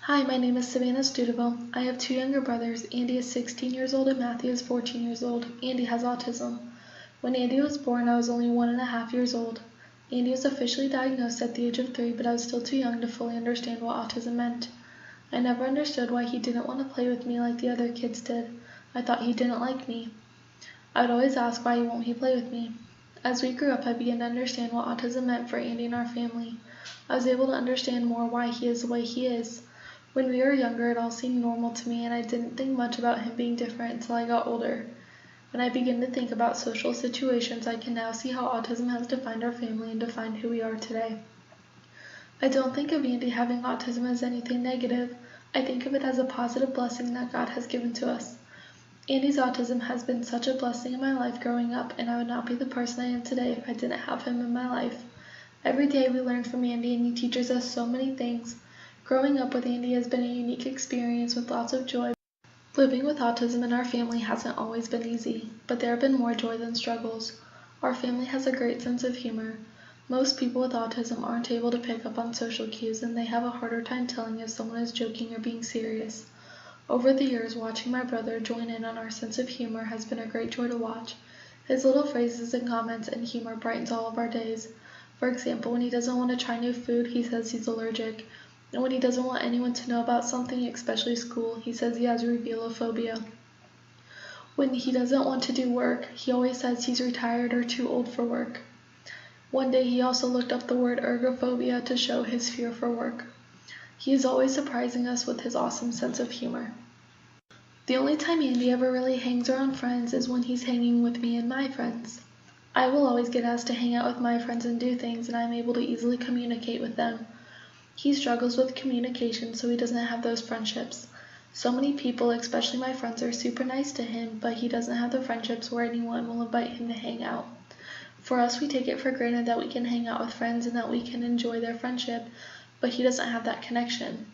Hi, my name is Savanna Stuteville. I have two younger brothers. Andy is 16 years old and Matthew is 14 years old. Andy has autism. When Andy was born, I was only 1.5 years old. Andy was officially diagnosed at the age of 3, but I was still too young to fully understand what autism meant. I never understood why he didn't want to play with me like the other kids did. I thought he didn't like me. I would always ask why won't he play with me. As we grew up, I began to understand what autism meant for Andy and our family. I was able to understand more why he is the way he is. When we were younger, it all seemed normal to me, and I didn't think much about him being different until I got older. When I begin to think about social situations, I can now see how autism has defined our family and defined who we are today. I don't think of Andy having autism as anything negative. I think of it as a positive blessing that God has given to us. Andy's autism has been such a blessing in my life growing up, and I would not be the person I am today if I didn't have him in my life. Every day we learn from Andy, and he teaches us so many things. Growing up with Andy has been a unique experience with lots of joy. Living with autism in our family hasn't always been easy, but there have been more joy than struggles. Our family has a great sense of humor. Most people with autism aren't able to pick up on social cues, and they have a harder time telling if someone is joking or being serious. Over the years, watching my brother join in on our sense of humor has been a great joy to watch. His little phrases and comments and humor brightens all of our days. For example, when he doesn't want to try new food, he says he's allergic. And when he doesn't want anyone to know about something, especially school, he says he has revealophobia. When he doesn't want to do work, he always says he's retired or too old for work. One day he also looked up the word ergophobia to show his fear for work. He is always surprising us with his awesome sense of humor. The only time Andy ever really hangs around friends is when he's hanging with me and my friends. I will always get asked to hang out with my friends and do things, and I'm able to easily communicate with them. He struggles with communication, so he doesn't have those friendships. So many people, especially my friends, are super nice to him, but he doesn't have the friendships where anyone will invite him to hang out. For us, we take it for granted that we can hang out with friends and that we can enjoy their friendship, but he doesn't have that connection.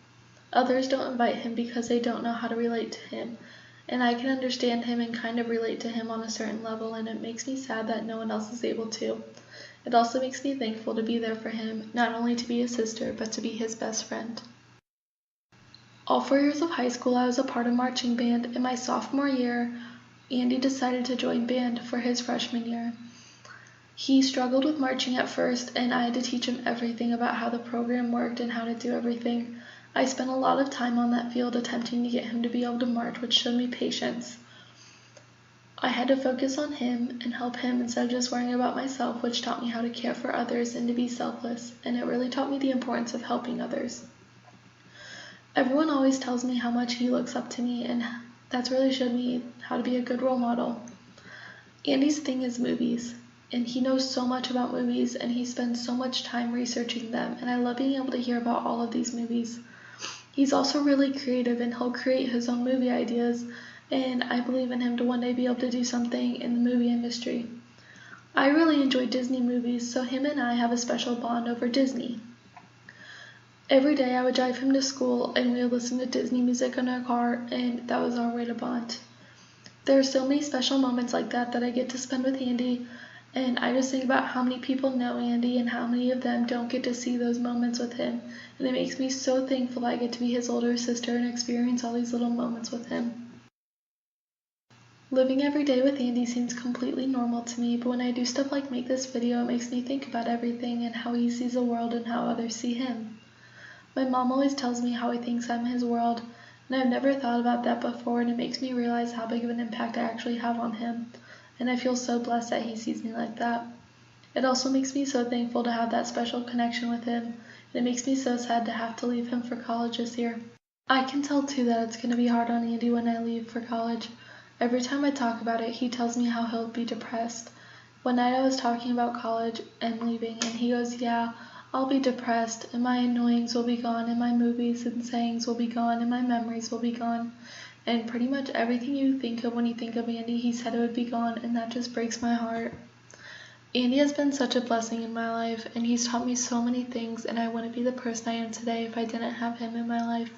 Others don't invite him because they don't know how to relate to him, and I can understand him and kind of relate to him on a certain level, and it makes me sad that no one else is able to. It also makes me thankful to be there for him, not only to be his sister, but to be his best friend. All 4 years of high school, I was a part of marching band. In my sophomore year, Andy decided to join band for his freshman year. He struggled with marching at first, and I had to teach him everything about how the program worked and how to do everything. I spent a lot of time on that field attempting to get him to be able to march, which showed me patience. I had to focus on him and help him instead of just worrying about myself, which taught me how to care for others and to be selfless, and it really taught me the importance of helping others. Everyone always tells me how much he looks up to me, and that's really showed me how to be a good role model. Andy's thing is movies, and he knows so much about movies, and he spends so much time researching them, and I love being able to hear about all of these movies. He's also really creative, and he'll create his own movie ideas, and I believe in him to one day be able to do something in the movie industry. I really enjoy Disney movies, so him and I have a special bond over Disney. Every day I would drive him to school, and we would listen to Disney music in our car, and that was our way to bond. There are so many special moments like that I get to spend with Andy, and I just think about how many people know Andy and how many of them don't get to see those moments with him, and it makes me so thankful I get to be his older sister and experience all these little moments with him. Living every day with Andy seems completely normal to me, but when I do stuff like make this video, it makes me think about everything and how he sees the world and how others see him. My mom always tells me how he thinks I'm his world, and I've never thought about that before, and it makes me realize how big of an impact I actually have on him, and I feel so blessed that he sees me like that. It also makes me so thankful to have that special connection with him, and it makes me so sad to have to leave him for college this year. I can tell too that it's going to be hard on Andy when I leave for college. Every time I talk about it, he tells me how he'll be depressed. One night I was talking about college and leaving, and he goes, "Yeah, I'll be depressed, and my annoyings will be gone, and my movies and sayings will be gone, and my memories will be gone." And pretty much everything you think of when you think of Andy, he said it would be gone, and that just breaks my heart. Andy has been such a blessing in my life, and he's taught me so many things, and I wouldn't be the person I am today if I didn't have him in my life.